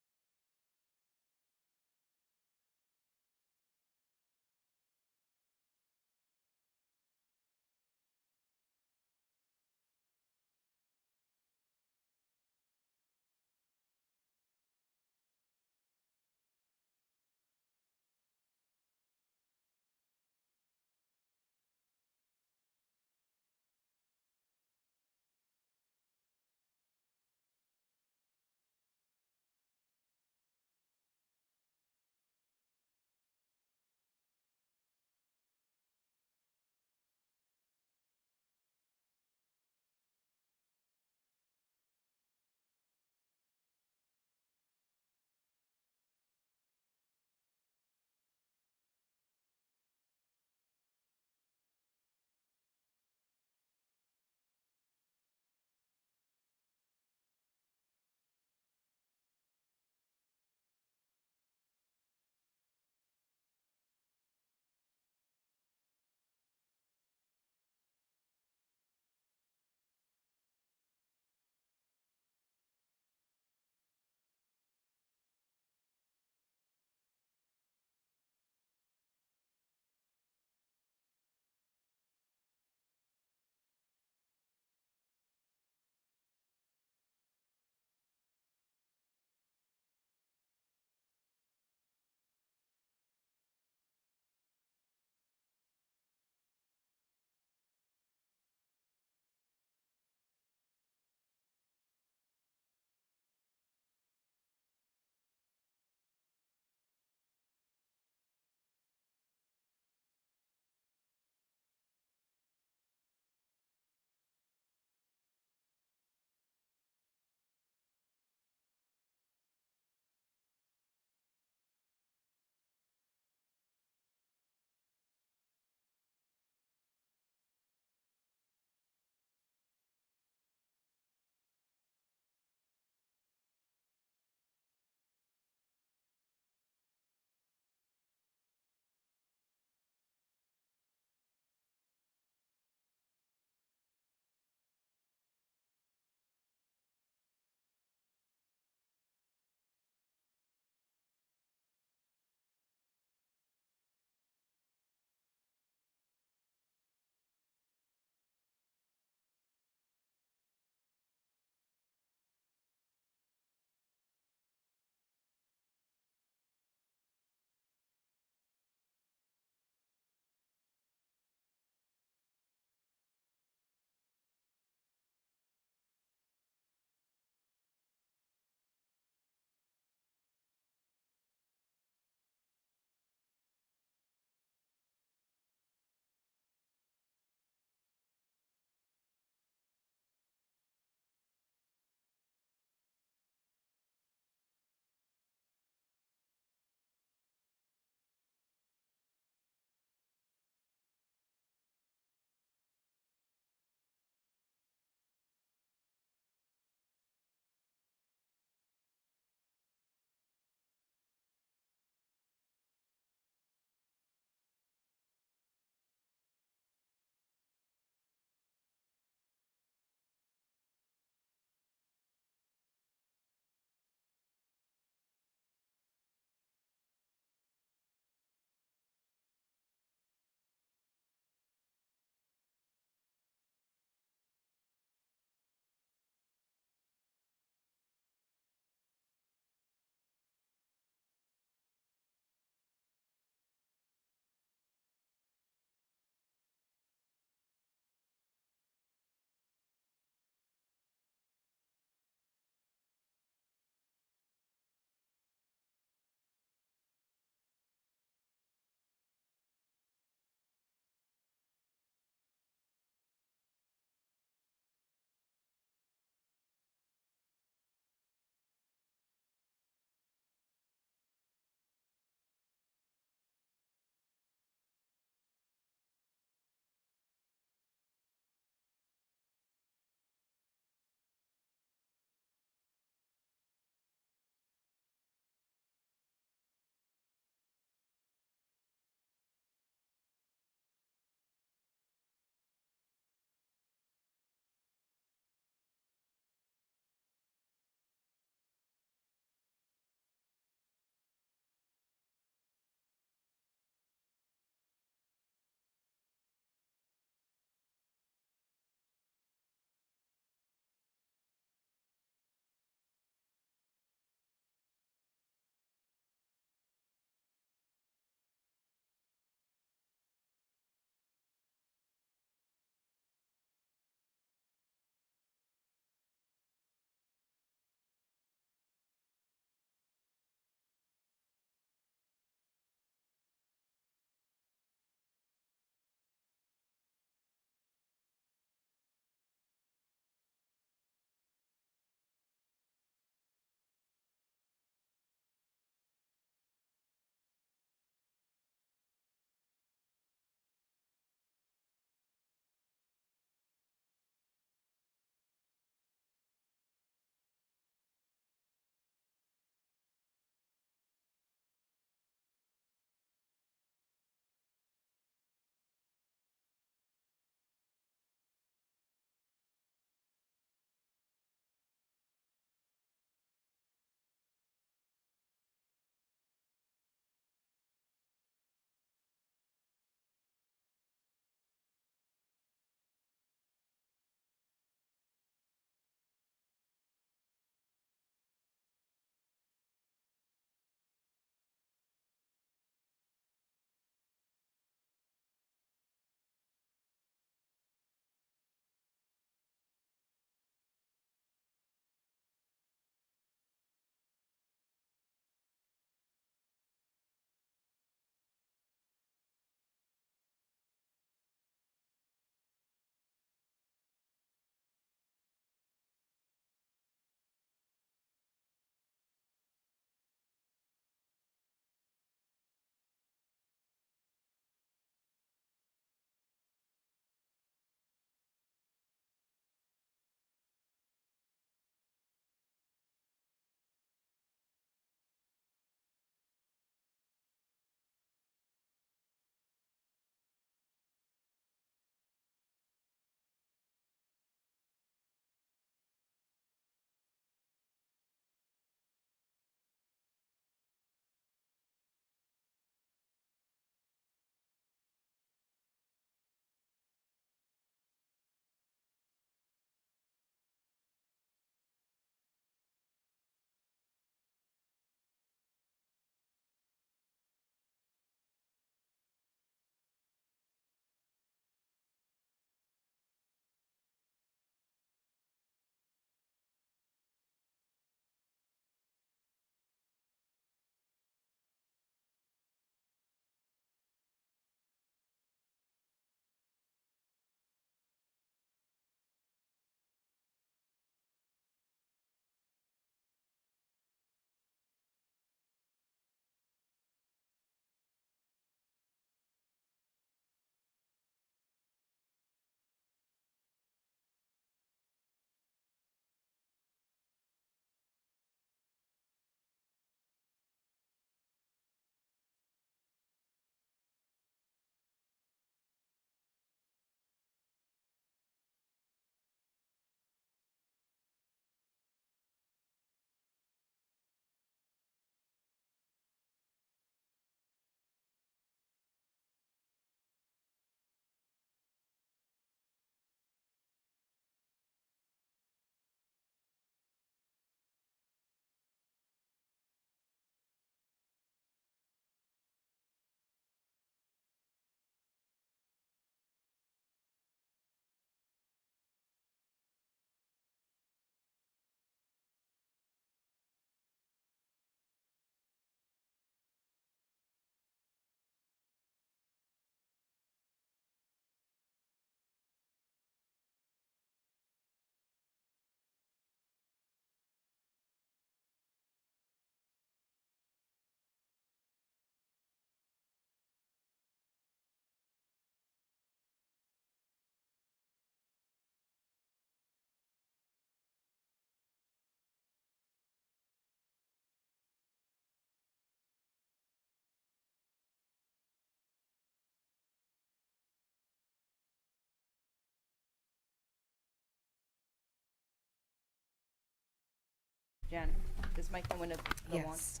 Jen, does Mike know when to go on? Yes.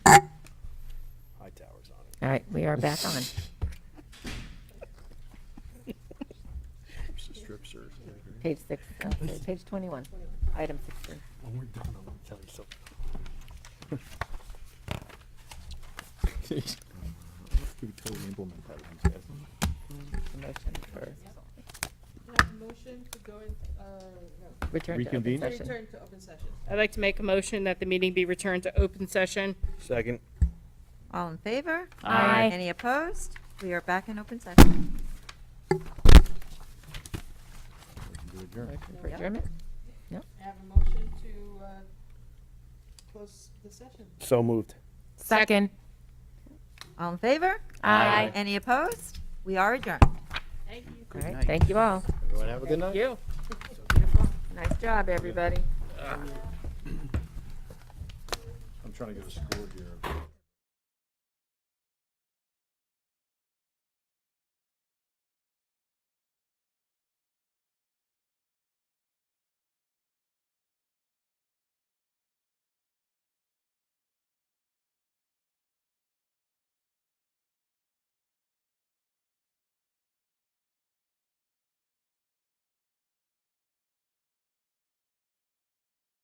High tower's on it. All right, we are back on. Strip search. Page 6, page 21, item 16. When we're done, I'm gonna tell you something. We totally implement that. One, yes. Motion for Motion to go in, return to open Reconvene? session. to open session. I'd like to make a motion that the meeting be returned to open session. Second. All in favor? Aye. Any opposed? We are back in open session. Motion to adjourn. Motion for adjournment? I have a motion to, close the session. So moved. Second. All in favor? Aye. Any opposed? We are adjourned. Thank you. All right, thank you all. Everyone have a good night. You. Nice job, everybody. I'm trying to get a score here.